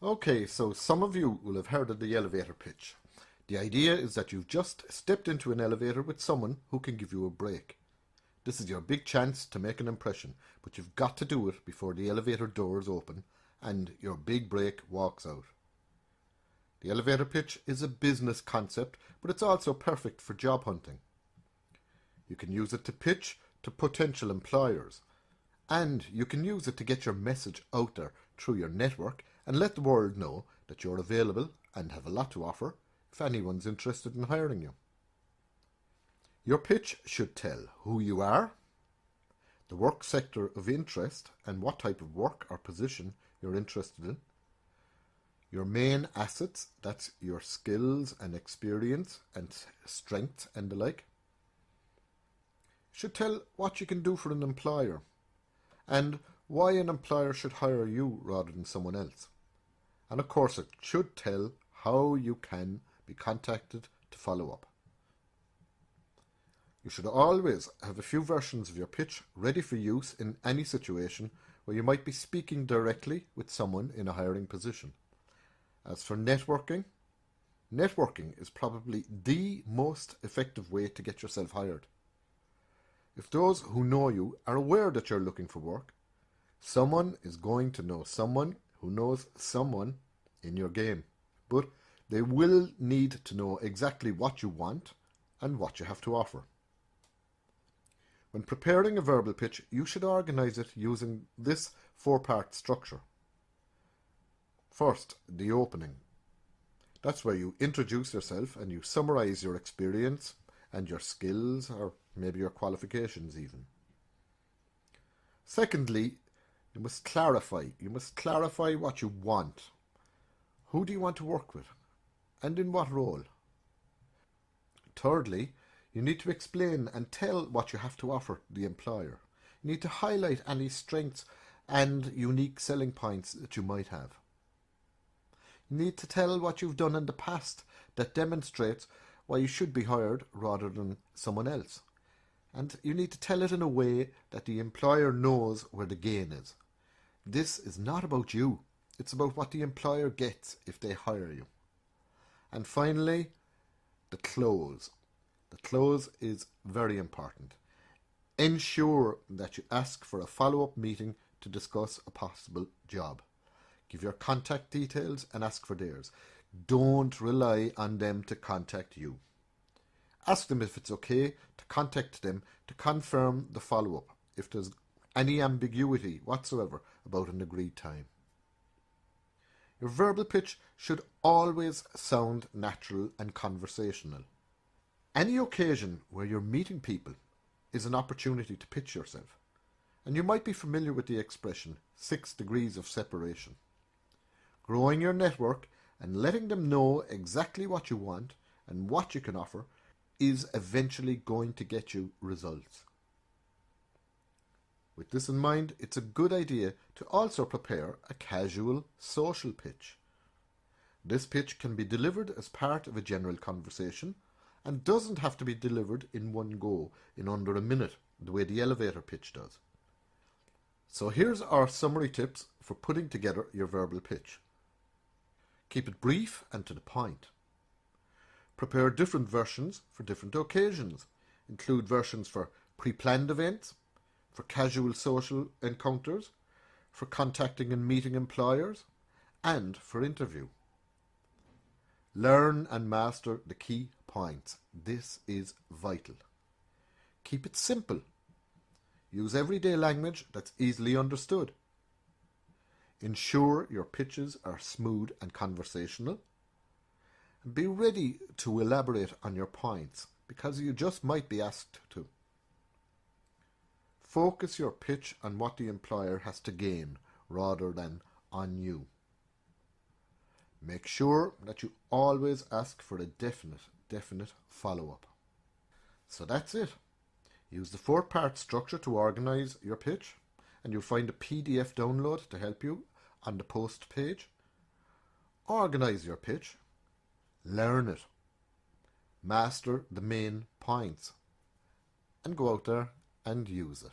Okay, so some of you will have heard of the elevator pitch. The idea is that you've just stepped into an elevator with someone who can give you a break. This is your big chance to make an impression, but you've got to do it before the elevator doors open and your big break walks out. The elevator pitch is a business concept, but it's also perfect for job hunting. You can use it to pitch to potential employers, and you can use it to get your message out there through your network and let the world know that you're available and have a lot to offer if anyone's interested in hiring you. Your pitch should tell who you are, the work sector of interest and what type of work or position you're interested in, your main assets, that's your skills and experience and strengths and the like. It should tell what you can do for an employer and why an employer should hire you rather than someone else. And of course it should tell how you can be contacted to follow up. You should always have a few versions of your pitch ready for use in any situation where you might be speaking directly with someone in a hiring position. As for networking, networking is probably the most effective way to get yourself hired. If those who know you are aware that you're looking for work, someone is going to know someone who knows someone in your game. But they will need to know exactly what you want and what you have to offer. When preparing a verbal pitch, you should organise it using this four-part structure. First, the opening. That's where you introduce yourself and you summarise your experience and your skills, or maybe your qualifications even. Secondly, you must clarify. You must clarify what you want. Who do you want to work with? And in what role? Thirdly, you need to explain and tell what you have to offer the employer. You need to highlight any strengths and unique selling points that you might have. You need to tell what you've done in the past that demonstrates why you should be hired rather than someone else. And you need to tell it in a way that the employer knows where the gain is. This is not about you. It's about what the employer gets if they hire you. And finally, the close. The close is very important. Ensure that you ask for a follow-up meeting to discuss a possible job. Give your contact details and ask for theirs. Don't rely on them to contact you. Ask them if it's okay to contact them to confirm the follow-up if there's any ambiguity whatsoever about an agreed time. Your verbal pitch should always sound natural and conversational. Any occasion where you're meeting people is an opportunity to pitch yourself, and you might be familiar with the expression 6 degrees of separation. Growing your network and letting them know exactly what you want and what you can offer is eventually going to get you results. With this in mind, it's a good idea to also prepare a casual social pitch. This pitch can be delivered as part of a general conversation and doesn't have to be delivered in one go in under a minute the way the elevator pitch does. So here's our summary tips for putting together your verbal pitch. Keep it brief and to the point. Prepare different versions for different occasions. Include versions for pre-planned events, for casual social encounters, for contacting and meeting employers, and for interview. Learn and master the key points. This is vital. Keep it simple. Use everyday language that's easily understood. Ensure your pitches are smooth and conversational. And be ready to elaborate on your points because you just might be asked to. Focus your pitch on what the employer has to gain rather than on you. Make sure that you always ask for a definite follow-up. So that's it. Use the four-part structure to organise your pitch, and you'll find a PDF download to help you on the post page. Organise your pitch, learn it, master the main points, and go out there and use it.